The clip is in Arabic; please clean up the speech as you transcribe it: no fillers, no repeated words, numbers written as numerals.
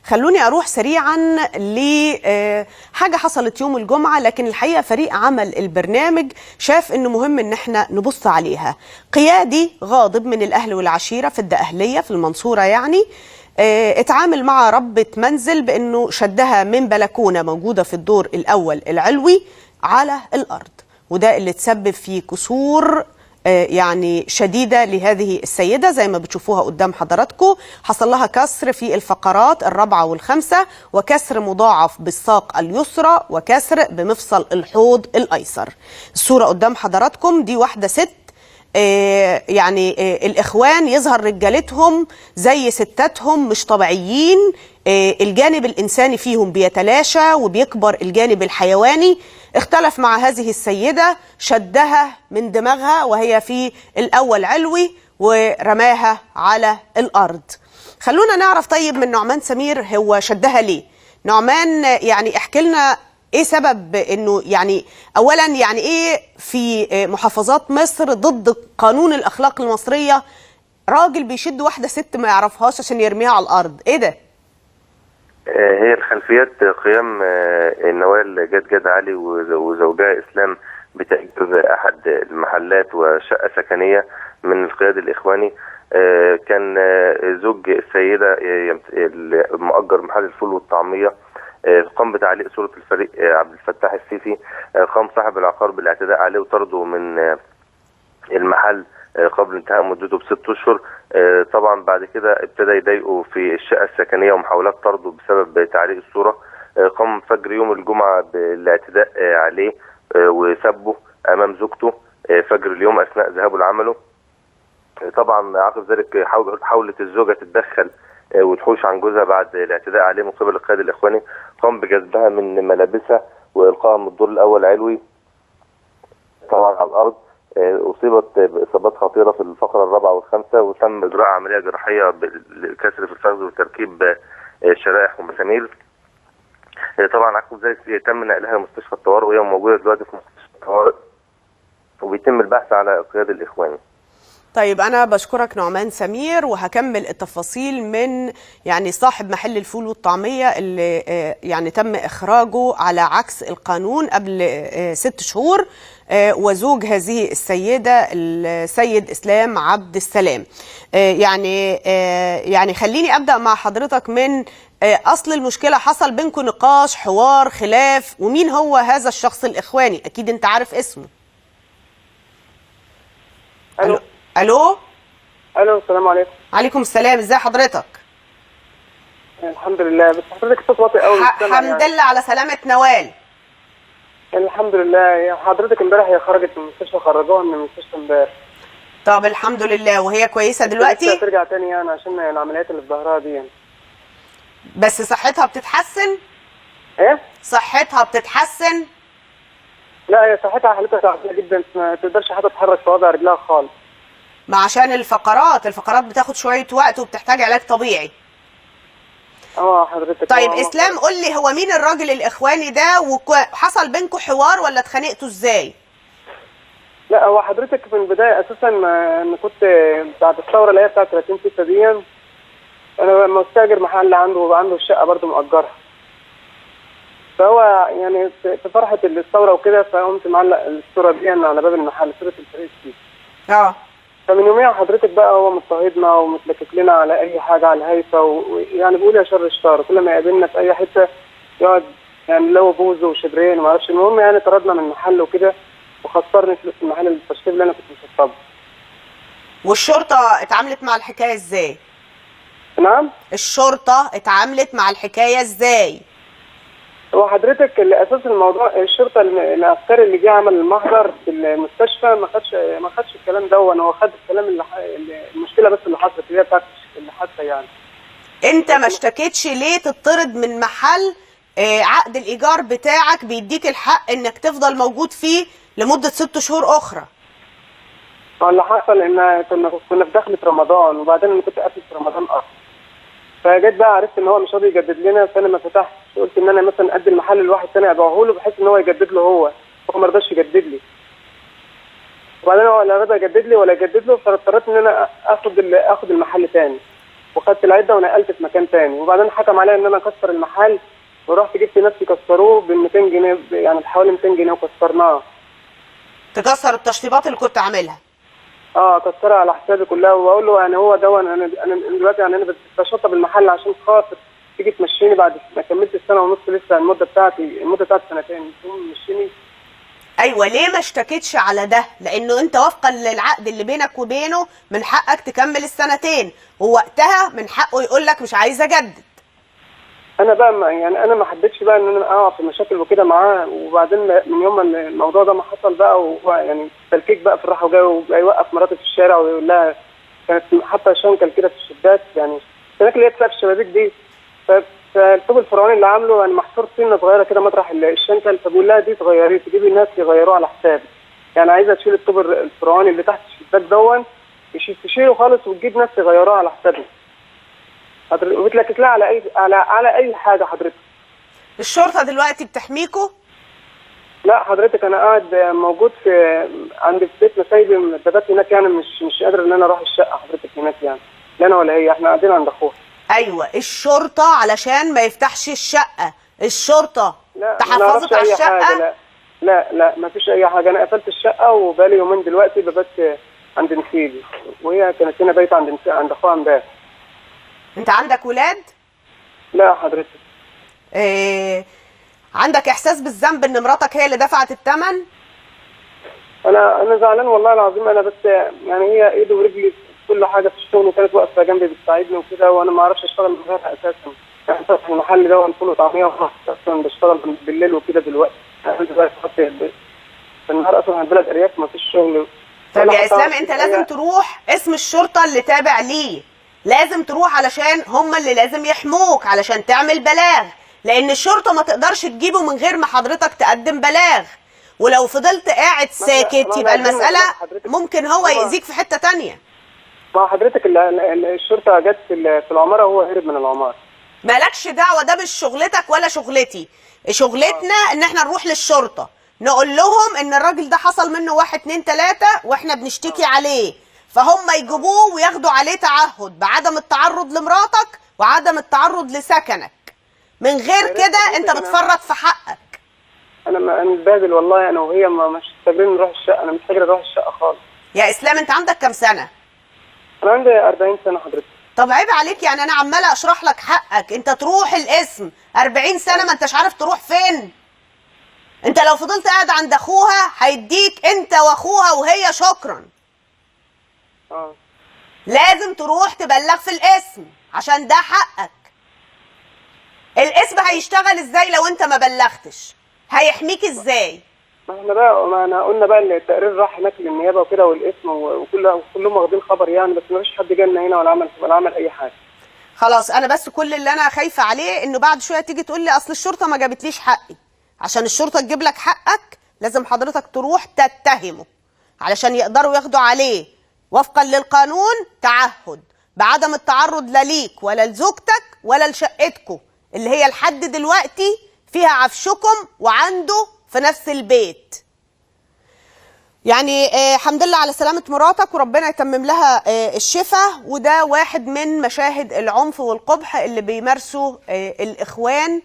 خلوني أروح سريعا لحاجة حصلت يوم الجمعة، لكن الحقيقة فريق عمل البرنامج شاف إنه مهم إن احنا نبص عليها. قيادي غاضب من الأهل والعشيرة في الدقهلية في المنصورة يعني اتعامل مع ربة منزل بأنه شدها من بلكونة موجودة في الدور الأول العلوي على الأرض، وده اللي تسبب في كسور يعني شديدة لهذه السيدة زي ما بتشوفوها قدام حضراتكم. حصل لها كسر في الفقرات الرابعة والخامسة، وكسر مضاعف بالساق اليسرى، وكسر بمفصل الحوض الأيسر. الصورة قدام حضراتكم دي واحدة ست يعني الإخوان يظهر رجالتهم زي ستاتهم مش طبيعيين. الجانب الإنساني فيهم بيتلاشى وبيكبر الجانب الحيواني. اختلف مع هذه السيدة، شدها من دماغها وهي في الأول علوي ورماها على الأرض. خلونا نعرف طيب من نعمان سمير هو شدها ليه. نعمان يعني احكي لنا ايه سبب انه يعني اولا يعني ايه في محافظات مصر ضد قانون الاخلاق المصرية راجل بيشد واحدة ست ما يعرفهاش عشان يرميها على الأرض؟ ايه ده؟ هي الخلفيات قيام نوال جد علي وزوجها اسلام بتأجير احد المحلات وشقة سكنية من القيادي الاخواني. كان زوج السيدة مؤجر محل الفول والطعمية، قام بتعليق صورة الفريق عبد الفتاح السيسي. قام صاحب العقار بالاعتداء عليه وطرده من المحل قبل انتهاء مدته ب6 اشهر. طبعا بعد كده ابتدى يضايقه في الشقه السكنيه ومحاولات طرده بسبب تعليق الصوره. قام فجر يوم الجمعه بالاعتداء عليه وسبه امام زوجته فجر اليوم اثناء ذهابه لعمله. طبعا عقب ذلك حاولت الزوجه تتدخل وتحوش عن جوزها بعد الاعتداء عليه من قبل القيادي الاخواني. قام بجذبها من ملابسها والقائها من الدور الاول علوي طبعا على الارض. أصيبت بإصابات خطيرة في الفقرة الرابعة والخامسة، وتم إجراء عملية جراحية بالكسر في الفخذ وتركيب شرائح ومسامير. طبعا عقب ذلك تم نقلها لمستشفى الطوارئ وهي موجودة دلوقتي في مستشفى الطوارئ وبيتم البحث على القيادي الإخواني. طيب أنا بشكرك نعمان سمير، وهكمل التفاصيل من يعني صاحب محل الفول والطعمية اللي يعني تم إخراجه على عكس القانون قبل 6 شهور، وزوج هذه السيدة السيد إسلام عبد السلام. يعني خليني أبدأ مع حضرتك من أصل المشكلة. حصل بينكم نقاش، حوار، خلاف، ومين هو هذا الشخص الإخواني؟ أكيد أنت عارف اسمه. ألو. الو. السلام عليكم. عليكم السلام، ازي حضرتك؟ الحمد لله، بس حضرتك صوت واطي قوي. الحمد لله على سلامة نوال. الحمد لله. حضرتك امبارح هي خرجت من المستشفى، خرجوها من المستشفى امبارح. طب الحمد لله، وهي كويسة دلوقتي؟ لسه هترجع تاني يعني عشان العمليات اللي في ظهرها دي يعني. بس صحتها بتتحسن؟ ايه؟ صحتها بتتحسن؟ لا هي صحتها حالتها تعبانة جدا، ما تقدرش حتى تتحرك في وضع رجلها خالص. ما عشان الفقرات بتاخد شوية وقت وبتحتاج علاج طبيعي. حضرتك. طيب اسلام قول لي، هو مين الراجل الاخواني ده؟ وحصل بينكم حوار ولا اتخانقتوا ازاي؟ لا هو حضرتك في البداية اساسا انا كنت بعد الثورة اللي هي بتاعت 30/6 دي انا مستاجر محل عنده الشقة برضه مأجرها. فهو يعني في فرحة الثورة وكده فقمت معلق الصورة دي على باب المحل، صورة الفريق السيسي. فمن يوميها حضرتك بقى هو مضطهدنا ومتلكك لنا على اي حاجه على الهيفا، ويعني بيقول يا شر الشر، كل ما يقابلنا في اي حته يقعد يعني لو بوزه وشبرين وما اعرفش. المهم يعني طردنا من المحل وكده وخسرني فلوس المحل التشطيب اللي انا كنت مشطبه. والشرطه اتعاملت مع الحكايه ازاي؟ نعم؟ الشرطه اتعاملت مع الحكايه ازاي؟ هو حضرتك اللي اساس الموضوع الشرطه العسكري اللي جه عمل المحضر في المستشفى ما خدش الكلام ده، هو خد الكلام المشكله بس اللي حصلت اللي هي بتاعت الحادثه يعني. انت ما اشتكيتش ليه تطرد من محل عقد الايجار بتاعك بيديك الحق انك تفضل موجود فيه لمده 6 شهور اخرى؟ اللي حصل ان كنا في دخلة رمضان، وبعدين انا كنت قافل في رمضان اصلا. فجيت بقى عرفت ان هو مش راضي يجدد لنا، فانا ما فتحتش، قلت ان انا مثلا ادي المحل لواحد ثاني ابيعه له بحيث ان هو يجدد له، هو ما رضاش يجدد لي. وبعدين هو لا رضى يجدد لي ولا يجدد له، فاضطريت ان انا اخد المحل ثاني. وخدت العده ونقلت في مكان تاني، وبعدين حكم عليا ان انا اكسر المحل، ورحت جبت نفسي كسروه ب 200 جنيه، يعني بحوالي 200 جنيه وكسرناه. تكسر التشطيبات اللي كنت عاملها؟ كسرها على حسابي كلها، واقول له يعني هو ده انا دلوقتي يعني انا بشطب المحل عشان خاطر تيجي تمشيني بعد ما كملت السنه ونص، لسه المده بتاعتي سنتين تقوم تمشيني. ايوه، ليه ما اشتكيتش على ده؟ لانه انت وفقا للعقد اللي بينك وبينه من حقك تكمل السنتين، ووقتها من حقه يقول لك مش عايز اجدد. انا بقى انا ما حبيتش بقى ان انا اقع في مشاكل وكده معاه، وبعدين من يوم ما الموضوع ده ما حصل بقى، وهو يعني تلكيك بقى في الراحه وجاي ويوقف مراتي في الشارع ويقول لها، كانت حاطه شنكل كده في الشباك، يعني الشباك اللي هي بتاعت الشبابيك دي، فالطوب الفرعوني اللي عامله يعني محصور سنه صغيره كده مطرح الشنكل، فبقول لها دي تغيريه، تجيبي الناس يغيروه على حسابي، يعني عايزه تشيل الطوب الفرعوني اللي تحت الشباك دون، تشيله خالص وتجيب ناس يغيروه على حسابي. وبتلكك لها على اي حاجه حضرتك. الشرطه دلوقتي بتحميكوا؟ لا حضرتك، انا قاعد موجود عند في بيتنا، سايب الدبات هناك، يعني مش قادر ان انا اروح الشقه حضرتك هناك، يعني لا انا ولا هي، احنا قاعدين عند اخوها. ايوه، الشرطه علشان ما يفتحش الشقه، الشرطه لا تحفظت على الشقه؟ حاجة. لا ما فيش اي حاجه، انا قفلت الشقه وبقالي يومين دلوقتي ببات عند نسيبي، وهي كانت هنا بايته عند اخوها امبارح. انت عندك ولاد؟ لا حضرتك. عندك احساس بالذنب ان مراتك هي اللي دفعت الثمن؟ انا زعلان والله العظيم، انا بس يعني هي ايدي ورجلي في كل حاجه في الشغل، وكانت واقفه جنبي بتساعدني وكده، وانا ما اعرفش اشتغل من غيرها اساسا، يعني فتح المحل ده فول وطعميه اصلا بشتغل بالليل وكده دلوقتي، انا دلوقتي في النهار اصلا البلد ارياف ما فيش شغل. طب يا اسلام، انت لازم تروح اسم الشرطه اللي تابع ليه، لازم تروح علشان هم اللي لازم يحموك، علشان تعمل بلاغ، لان الشرطه ما تقدرش تجيبه من غير ما حضرتك تقدم بلاغ، ولو فضلت قاعد ساكت يبقى المساله ممكن هو يأذيك في حته تانية. ما حضرتك الشرطه جت في العماره وهو هرب من العماره. مالكش دعوه، ده مش شغلتك ولا شغلتي، شغلتنا ان احنا نروح للشرطه نقول لهم ان الراجل ده حصل منه 1 2 3 واحنا بنشتكي عليه، فهم يجيبوه وياخدوا عليه تعهد بعدم التعرض لمراتك وعدم التعرض لسكنك، من غير كده انت بتفرط في حقك. انا متبهدل والله، انا وهي مش قادرين نروح الشقه، انا مش قادر اروح الشقه خالص. يا اسلام، انت عندك كام سنه؟ انا عندي 40 سنه حضرتك. طب عيب عليك، يعني انا عماله اشرح لك حقك، انت تروح القسم 40 سنه ما انتش عارف تروح فين؟ انت لو فضلت قاعد عند اخوها هيديك انت واخوها وهي شكرا. لازم تروح تبلغ في القسم عشان ده حقك. القسم هيشتغل ازاي لو انت ما بلغتش؟ هيحميك ازاي؟ ما احنا قلنا بقى ان التقرير راح هناك للنيابه وكده والقسم وكلهم واخدين خبر يعني، بس ما فيش حد جالنا هنا ولا عمل اي حاجه. خلاص، انا بس كل اللي انا خايفه عليه انه بعد شويه تيجي تقول لي اصل الشرطه ما جابتليش حقي. عشان الشرطه تجيب لك حقك لازم حضرتك تروح تتهمه علشان يقدروا ياخدوا عليه وفقا للقانون تعهد بعدم التعرض لا ليك ولا لزوجتك ولا لشقتكم اللي هي لحد دلوقتي فيها عفشكم وعنده في نفس البيت. يعني الحمد لله على سلامة مراتك وربنا يتمم لها الشفاء، وده واحد من مشاهد العنف والقبح اللي بيمارسوا الإخوان